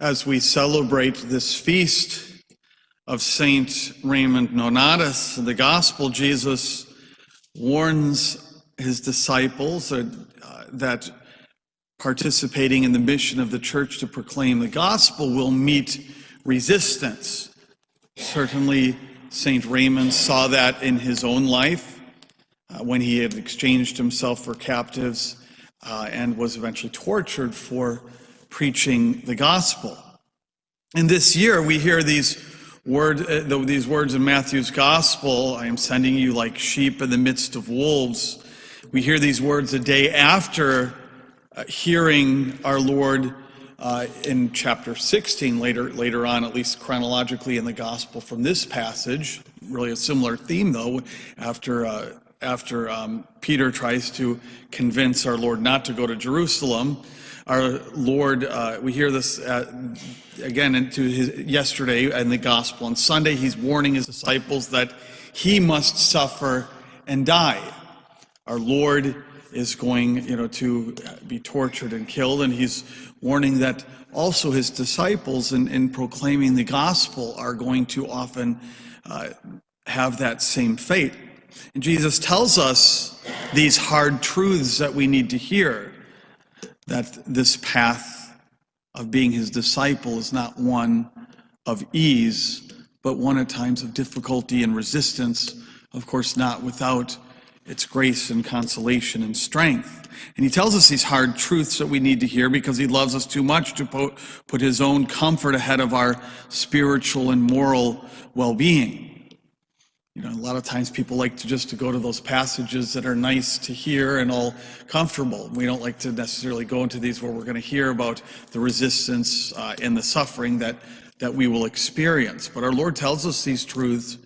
As we celebrate this feast of Saint Raymond Nonnatus, in the Gospel, Jesus warns his disciples that participating in the mission of the church to proclaim the gospel will meet resistance. Certainly, Saint Raymond saw that in his own life when he had exchanged himself for captives and was eventually tortured for preaching the gospel. And this year we hear these words in Matthew's gospel, I am sending you like sheep in the midst of wolves. We hear these words a day after hearing our Lord in chapter 16, later on, at least chronologically in the gospel from this passage. Really a similar theme, though, after Peter tries to convince our Lord not to go to Jerusalem. Our Lord, we hear this again yesterday in the gospel. On Sunday, he's warning his disciples that he must suffer and die. Our Lord is going, to be tortured and killed, and he's warning that also his disciples in proclaiming the gospel are going to often have that same fate. And Jesus tells us these hard truths that we need to hear, that this path of being his disciple is not one of ease, but one at times of difficulty and resistance, of course not without its grace and consolation and strength. And he tells us these hard truths that we need to hear because he loves us too much to put his own comfort ahead of our spiritual and moral well-being. A lot of times people like to go to those passages that are nice to hear and all comfortable. We don't like to necessarily go into these where we're going to hear about the resistance and the suffering that we will experience. But our Lord tells us these truths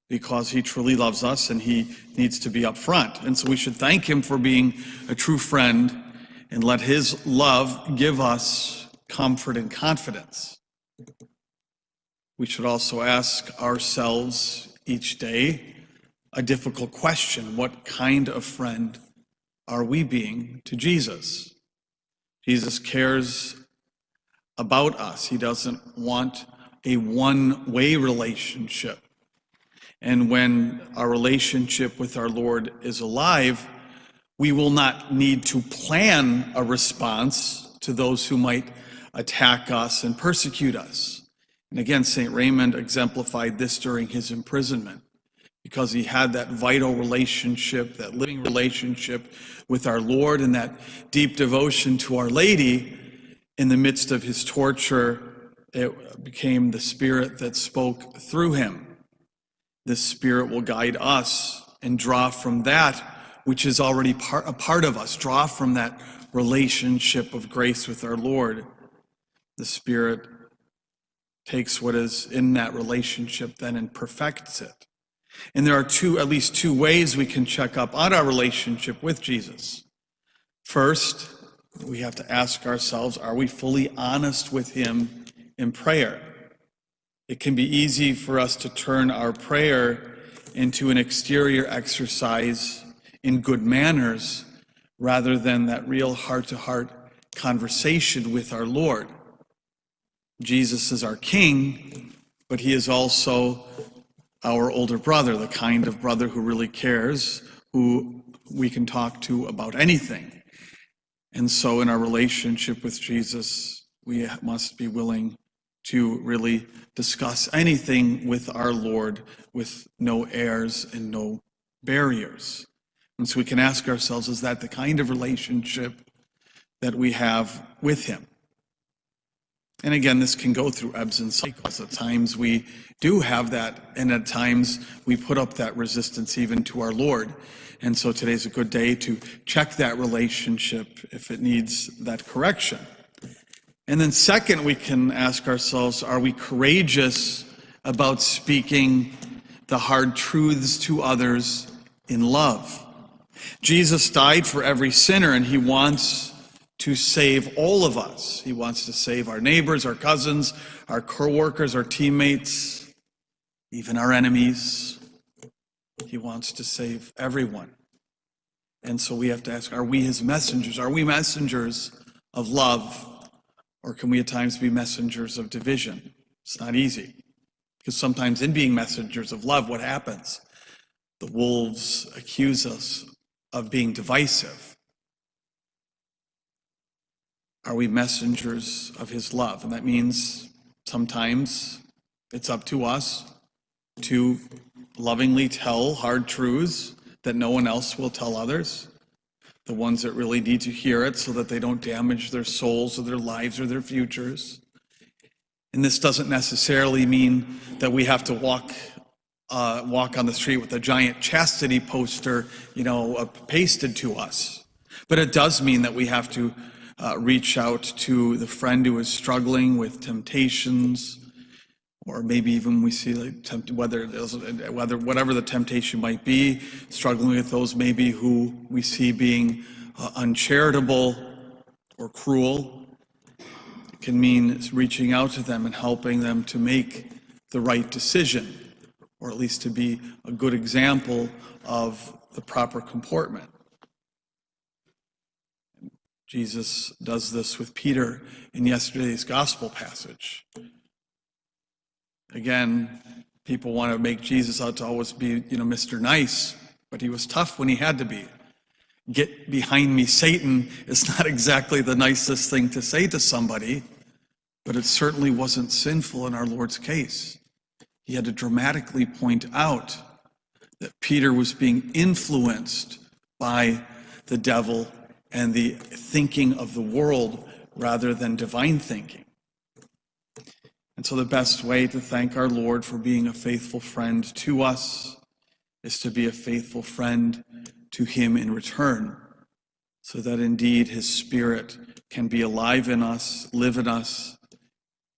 because he truly loves us and he needs to be up front. And so we should thank him for being a true friend and let his love give us comfort and confidence. We should also ask ourselves each day a difficult question. What kind of friend are we being to Jesus? Jesus cares about us. He doesn't want a one-way relationship. And when our relationship with our Lord is alive, we will not need to plan a response to those who might attack us and persecute us. And again, St. Raymond exemplified this during his imprisonment because he had that vital relationship, that living relationship with our Lord and that deep devotion to Our Lady. In the midst of his torture, it became the Spirit that spoke through him. This Spirit will guide us and draw from that which is already a part of us, draw from that relationship of grace with our Lord. The Spirit takes what is in that relationship then and perfects it. And there are at least two ways we can check up on our relationship with Jesus. First, we have to ask ourselves, are we fully honest with him in prayer? It can be easy for us to turn our prayer into an exterior exercise in good manners rather than that real heart-to-heart conversation with our Lord. Jesus is our King, but he is also our older brother, the kind of brother who really cares, who we can talk to about anything. And so in our relationship with Jesus, we must be willing to really discuss anything with our Lord with no airs and no barriers. And so we can ask ourselves, is that the kind of relationship that we have with him? And again, this can go through ebbs and cycles. At times we do have that, and at times we put up that resistance even to our Lord. And so today's a good day to check that relationship if it needs that correction. And then second, we can ask ourselves, are we courageous about speaking the hard truths to others in love? Jesus died for every sinner, and he wants to save all of us. He wants to save our neighbors, our cousins, our co-workers, our teammates, even our enemies. He wants to save everyone. And so we have to ask, are we his messengers? Are we messengers of love? Or can we at times be messengers of division? It's not easy. Because sometimes in being messengers of love, what happens? The wolves accuse us of being divisive. Are we messengers of his love? And that means sometimes it's up to us to lovingly tell hard truths that no one else will tell others, the ones that really need to hear it so that they don't damage their souls or their lives or their futures. And this doesn't necessarily mean that we have to walk on the street with a giant chastity poster, pasted to us. But it does mean that we have to reach out to the friend who is struggling with temptations, or maybe even we see whatever the temptation might be, struggling with those maybe who we see being uncharitable or cruel. It can mean reaching out to them and helping them to make the right decision, or at least to be a good example of the proper comportment. Jesus does this with Peter in yesterday's gospel passage. Again, people want to make Jesus out to always be, Mr. Nice, but he was tough when he had to be. Get behind me, Satan, is not exactly the nicest thing to say to somebody, but it certainly wasn't sinful in our Lord's case. He had to dramatically point out that Peter was being influenced by the devil and the thinking of the world rather than divine thinking. And so the best way to thank our Lord for being a faithful friend to us is to be a faithful friend to him in return, so that indeed his Spirit can be alive in us, live in us,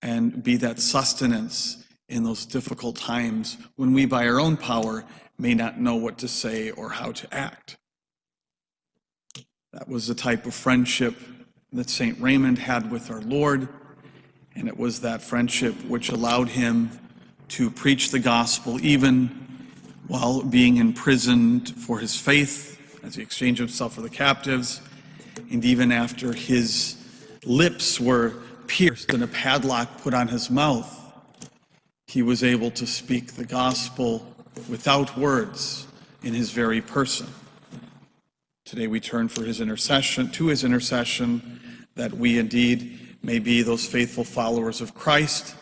and be that sustenance in those difficult times when we by our own power may not know what to say or how to act. That was the type of friendship that St. Raymond had with our Lord, and it was that friendship which allowed him to preach the gospel even while being imprisoned for his faith, as he exchanged himself for the captives, and even after his lips were pierced and a padlock put on his mouth, he was able to speak the gospel without words in his very person. Today we turn to his intercession, that we indeed may be those faithful followers of Christ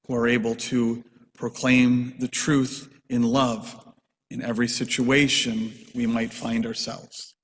who are able to proclaim the truth in love in every situation we might find ourselves.